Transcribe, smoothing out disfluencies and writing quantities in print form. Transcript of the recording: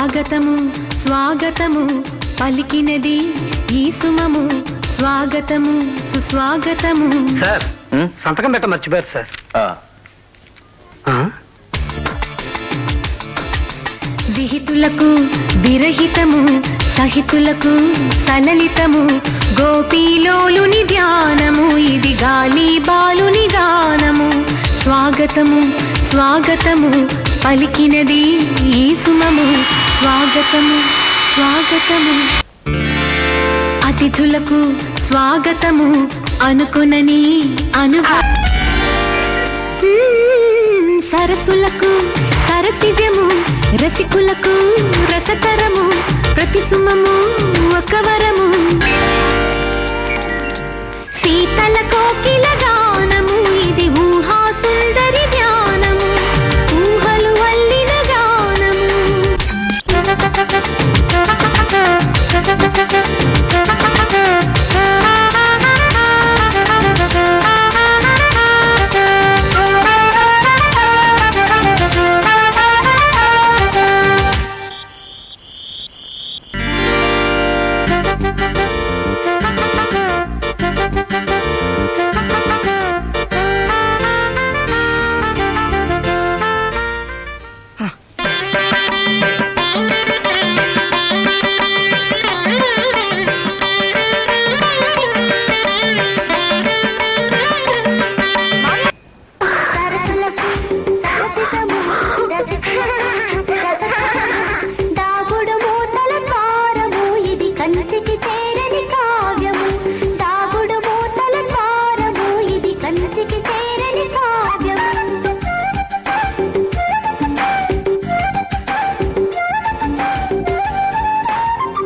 స్వాగతము స్వాగతము పలికినది ఈ సుమము స్వాగతము సుస్వాగతము. సార్ సంతకం పెట్ట మర్చిపోయారు సార్. విహితులకు విరహితము సహితులకు సలలితము గోపీలోలుని ధ్యానము ఇది గాలి బాలుని గానము. స్వాగతము స్వాగతము పలికినది ఈ సుమము స్వాగతము స్వాగతము. అతిథులకు స్వాగతము అనుకునని సరసులకు సరసిజము రసికులకు